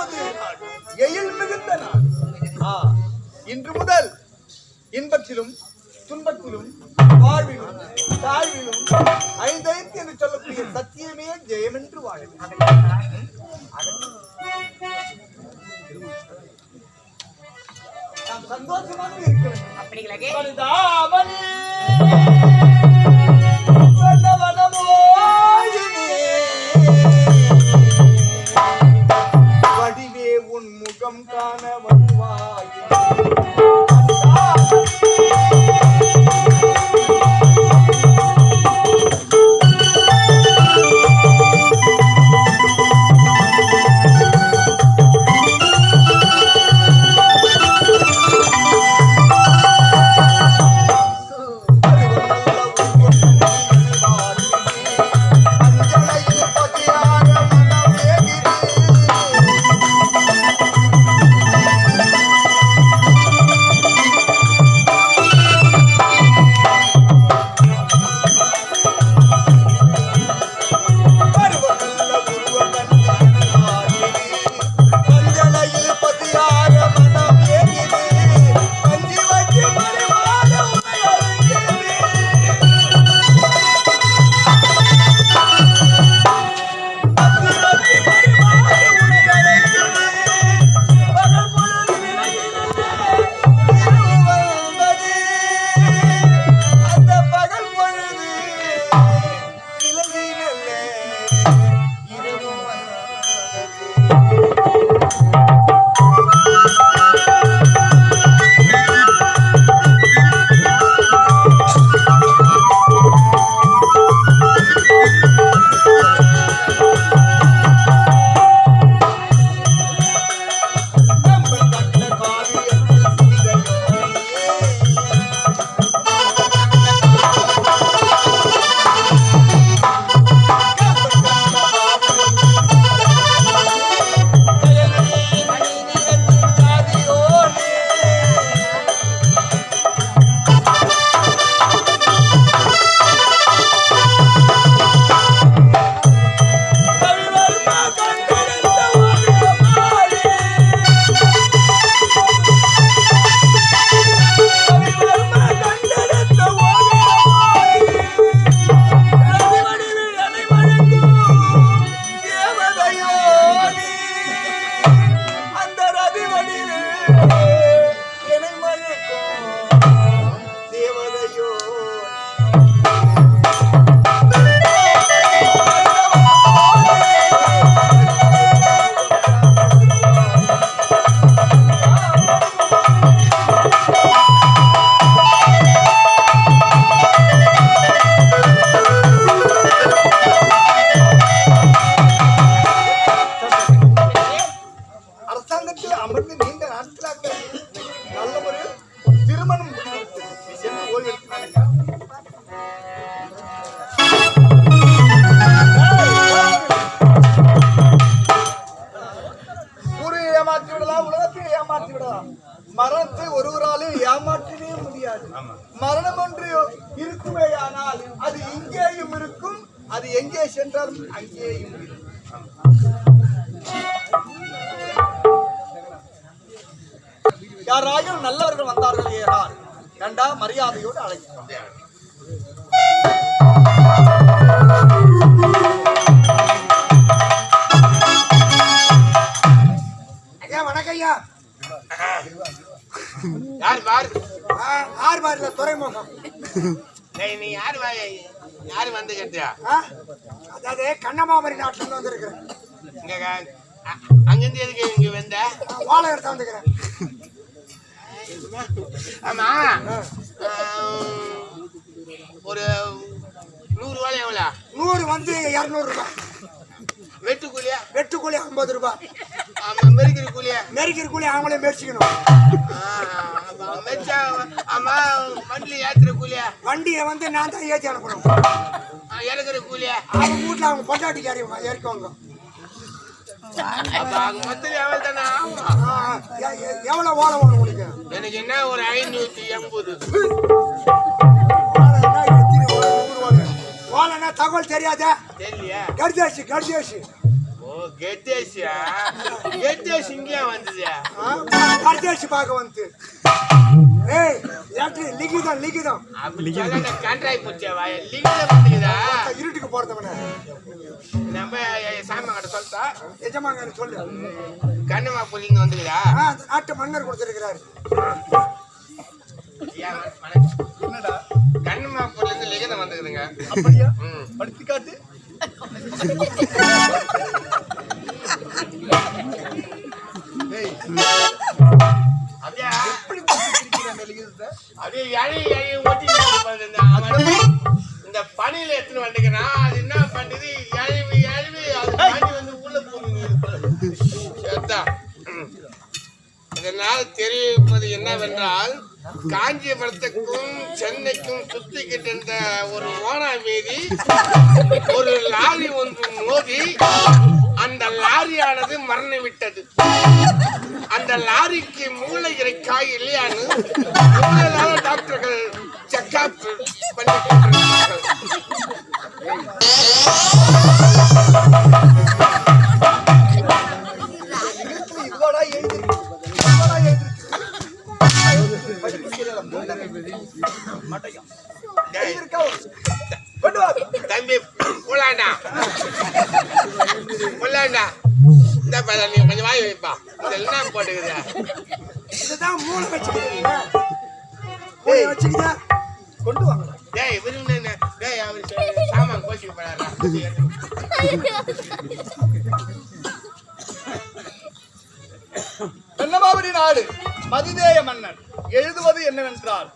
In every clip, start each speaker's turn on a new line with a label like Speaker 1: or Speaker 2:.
Speaker 1: வாழ்வது எயில் மிகுந்த நாள். இன்று முதல் இன்பத்திலும் துன்பத்திலும் வாழ்விலும் தாழ்விலும் ஐந்தைத்து என்று சொல்லக்கூடிய சத்தியமே ஜெயம் என்று வாழ்வு. நாம் சந்தோஷமாக இருக்கிறோம். வடிவே உன் முகம் காண வருவாய். மரணத்தை ஒருவராலும் ஏமாற்றவே முடியாது. மரணம் ஒன்று இருக்குமேயானால் அது இங்கேயும் இருக்கும், அது எங்கே சென்றாலும் அங்கேயும் இருக்கும். யாராயும் நல்லவர்கள் வந்தார்கள் ஏறார் கண்டா மரியாதையோடு அழைக்கிறோம். ஐயா வணக்கம் ஐயா.
Speaker 2: யார் பாரு
Speaker 1: யார் பாருல துறைமுகம்.
Speaker 2: நீ யாரு யாரு வந்து கேட்டியா?
Speaker 1: அதாவது கண்ணமாமரி நாட்டுல இருந்து வந்திருக்கிறேன்.
Speaker 2: இங்க அங்கிருந்து எதுக்கு இங்க வந்த?
Speaker 1: வாழை எடுத்து வந்துக்கிறேன்.
Speaker 2: ஆமா ஒரு 100 வாழை எவ்வளோ?
Speaker 1: 100 வந்து 200 ரூபாய்.
Speaker 2: வெட்டுக்கூலியா?
Speaker 1: வெட்டுக்கூலி 50 ரூபாய்.
Speaker 2: மெரிக்கிற கூலியா?
Speaker 1: மெரிக்கிற கூலி அவங்களே மெரிச்சிக்கணும்.
Speaker 2: ஆமா வண்டியில ஏத்துற கூலியா?
Speaker 1: வண்டியை வந்து நான் தான் ஏற்றி அனுப்பணும்.
Speaker 2: இறக்குற கூலியா?
Speaker 1: அவங்க வீட்டுல அவங்க பொண்டாட்டிக்கு இறக்குவாங்க.
Speaker 2: மொத்தம் எவ்வளவு தானே ஆகும்?
Speaker 1: எவ்வளவு ஓலை வேணும் உங்களுக்கு?
Speaker 2: எனக்கு என்ன ஒரு 580.
Speaker 1: ஓலைன்னா தகவல் தெரியாதா?
Speaker 2: தெரியலையா?
Speaker 1: கடிதேசி கடிதேசி.
Speaker 2: ஓ ஓ கெட்டேஷியா கெட்டேஷ் இங்கே வந்தது
Speaker 1: பரதேசி பார்க்க வந்து ஏய் யாக்கு லிகிதம்
Speaker 2: அப்படி சொல்ல கான்ட்ராக்ட் போச்சேவா லிகிதம் வந்துக்குதா
Speaker 1: இருட்டுக்கு போறதவனே
Speaker 2: நம்ம சாமி கிட்ட சொல்லிட்டா
Speaker 1: எஜமாங்க சொல்லு
Speaker 2: கண்ணுமா புள்ளிங்க வந்துக்குதா
Speaker 1: நாட்டு மன்னர் கொடுத்திருக்கிறாரு என்னடா
Speaker 2: கண்ணுமா புள்ளிங்க லிகிதம் வந்துக்குதுங்க
Speaker 1: அப்படியா படிச்சு காட்டு ஏய்
Speaker 2: அப்படியே
Speaker 1: எப்படி படிச்சிருக்கீங்க அந்த லிகிதத்தை
Speaker 2: அப்படியே இழி ஓட்டி இந்த பனியில எடுத்துன்னு வந்துக்கிறா அது என்ன பண்ணுது இழவி அது பனி வந்து உள்ள போகுது இதனால் தெரிவிப்பது என்னவென்றால் காஞ்சிபுரத்துக்கும் சென்னைக்கும் சுத்திக்கிட்டு இருந்த ஒரு ஓனா மீதி ஒரு லாரி ஒன்று மோதி அந்த லாரியானது மரண விட்டது. அந்த லாரிக்கு மூளை இறைக்காய் இல்லையான்னு மூளையிலான டாக்டர்கள் செக்அப் பண்ணி கொண்டிருக்கிறார்கள். தம்பி புள்ளாண்டா இந்த பையன் நீ கொஞ்சம் வாய் வைப்பா இதெல்லாம் போட்டுக்குதா
Speaker 1: இதுதான் மூளை வச்சுக்கிட்டா கொண்டு வாங்க
Speaker 2: டேய் விரும்பு டேய் அவர் சாமான் கோச்சிக்கு போறாரா
Speaker 1: கண்ணமாபுரி நாடு மதிதேய மன்னன் எழுதுவது என்னவென்றால்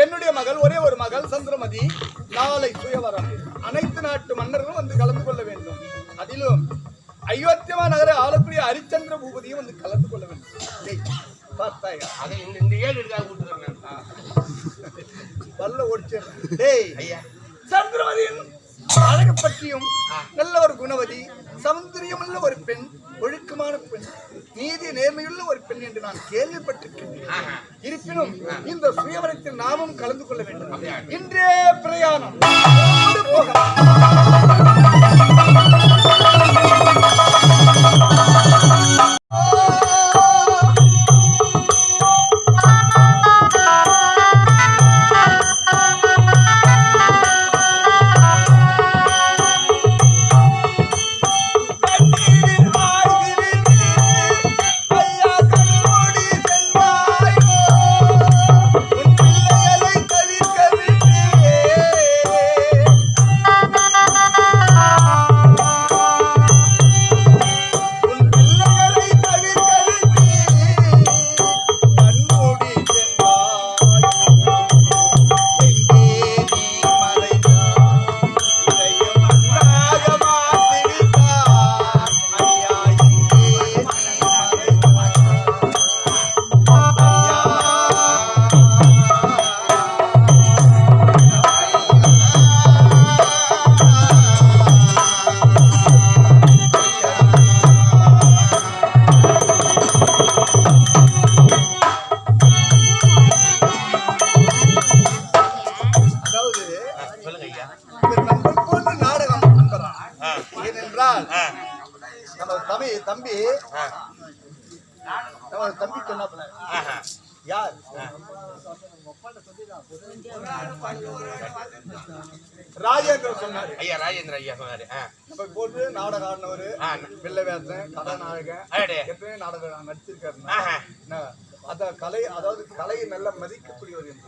Speaker 1: என்னுடைய மகள் ஒரே ஒரு மகள் சந்திரமதி நாளை சுயவரம் அனைத்து நாட்டு மன்னர்களும் வந்து கலந்து கொள்ள வேண்டும். அதிலும் அயோத்தியா நகர ஆளக்கூடிய ஹரிச்சந்திர பூபதியும் வந்து கலந்து கொள்ள வேண்டும்.
Speaker 2: அதை இந்த ஏழு
Speaker 1: வல்ல ஓடிச்சிடுறேன். டேய் ஐயா சந்திரமதியின் அழகு பற்றியும் நல்ல ஒரு குணவதி சௌந்தரியமுள்ள ஒரு பெண் ஒழுக்கமான பெண் நீதி நேர்மையுள்ள ஒரு பெண் என்று நான் கேள்விப்பட்டிருக்கிறேன். இருப்பினும் இந்த சுயவரத்தில் நாமும் கலந்து கொள்ள வேண்டும். இன்றே பிரயாணம் தம்பி சொன்னாப்ல யார் ராஜேந்திரன் சொன்னாரு.
Speaker 2: ஐயா ராஜேந்திர ஐயா சொன்னாரு.
Speaker 1: போட்டு நாடகம் ஆடினவரு வில்லவேசன் கதாநாயகன் எப்பயுமே நாடகம் நடிச்சிருக்காரு. அத கலை அதாவது கலையை நல்லா மதிக்கக்கூடியவர்.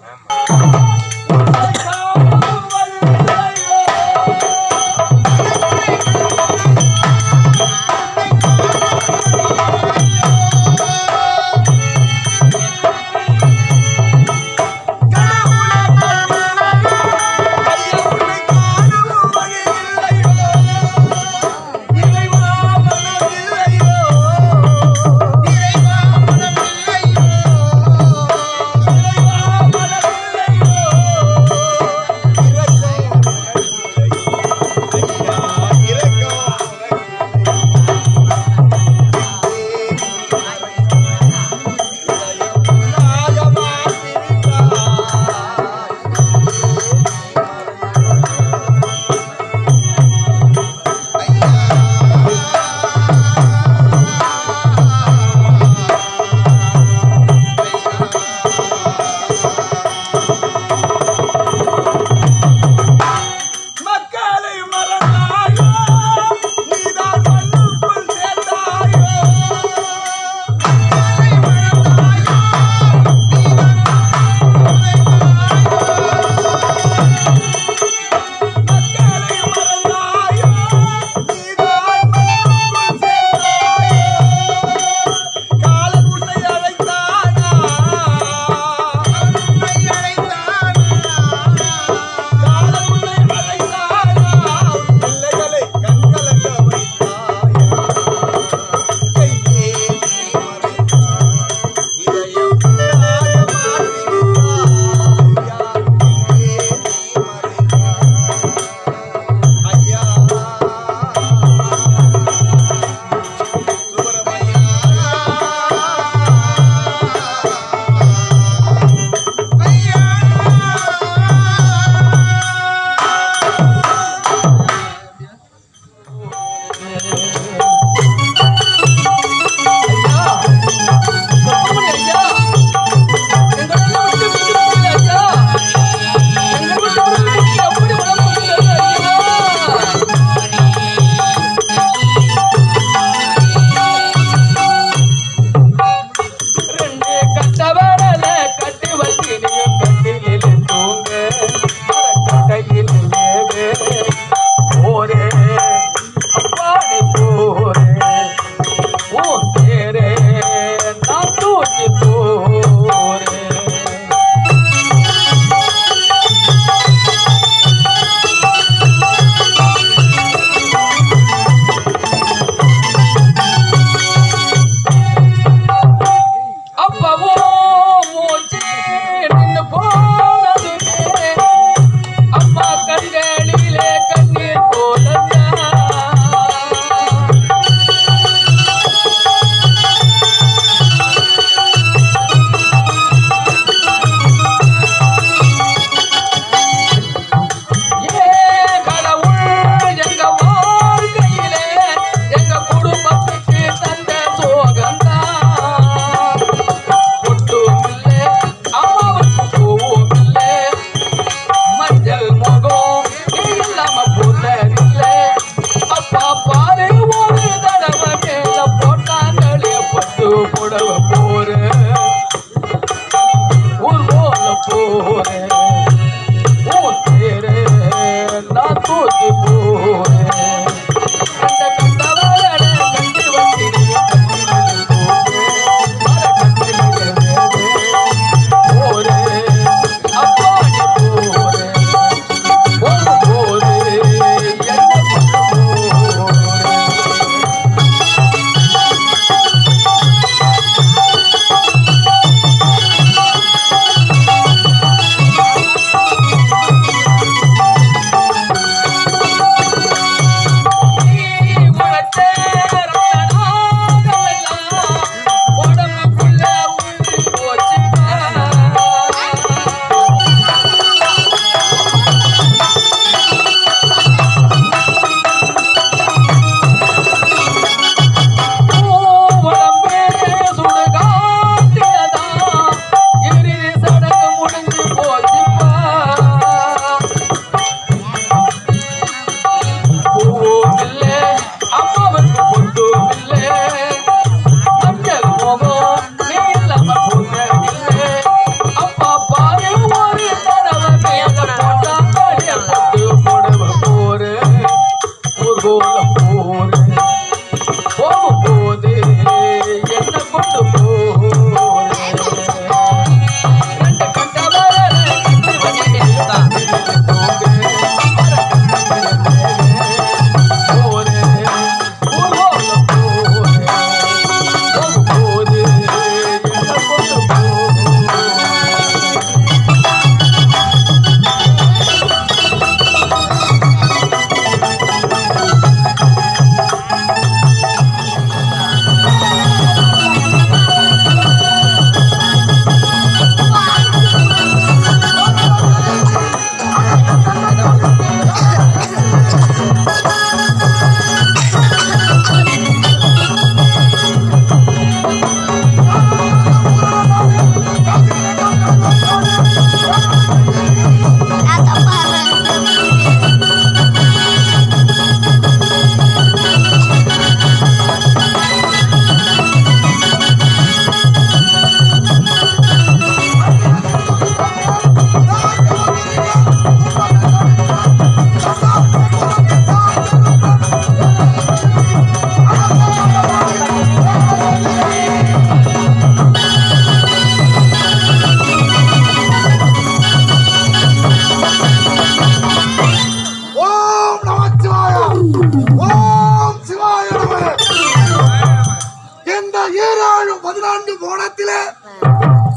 Speaker 1: 14 கோணத்திலே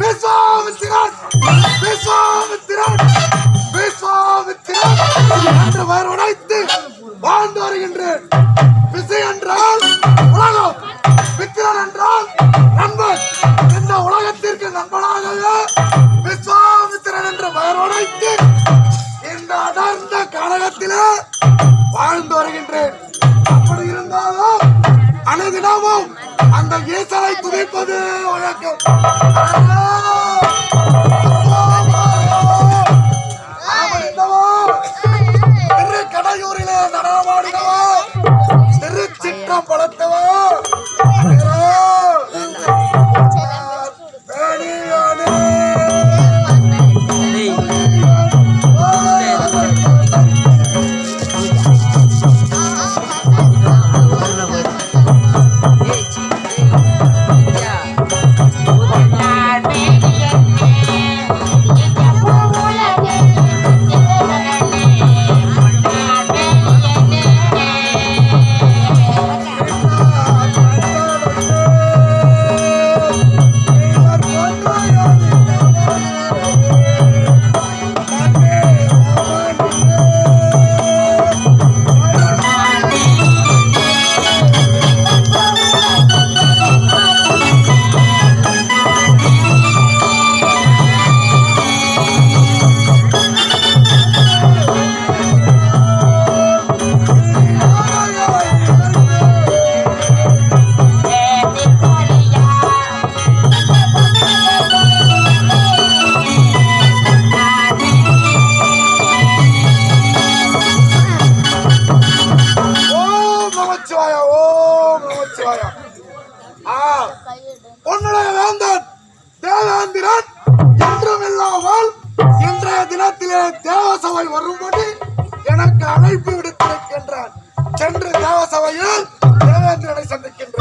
Speaker 1: விஸ்வாமித்திரன் என்று பெயர் உடைத்து வாழ்ந்து வருகின்றேன். விசை என்றால் உலகம், மித்திரன் என்றால் நண்பன். இந்த உலகத்திற்கு நண்பனாகவே விஸ்வாமித்திரன் என்ற பெயர் உடைத்து இந்த அடர்ந்த காலகத்திலே வாழ்ந்து வருகின்றேன். அப்படி இருந்தாலும் அனைதினமும் அந்த ஈசனை துதிப்பது வழக்கம். திரு கடையூரிலே நடனமாடினவோ, திருச்சிற்றம்பலத்தவோ உன்னுடைய வேந்தன் தேவேந்திரன் என்றும் இல்லாமல் இன்றைய தினத்திலே தேவசபை வரும்படி எனக்கு அழைப்பு விடுத்திருக்கின்றான். சென்று தேவசபையில் தேவேந்திரனை சந்திக்கின்றான்.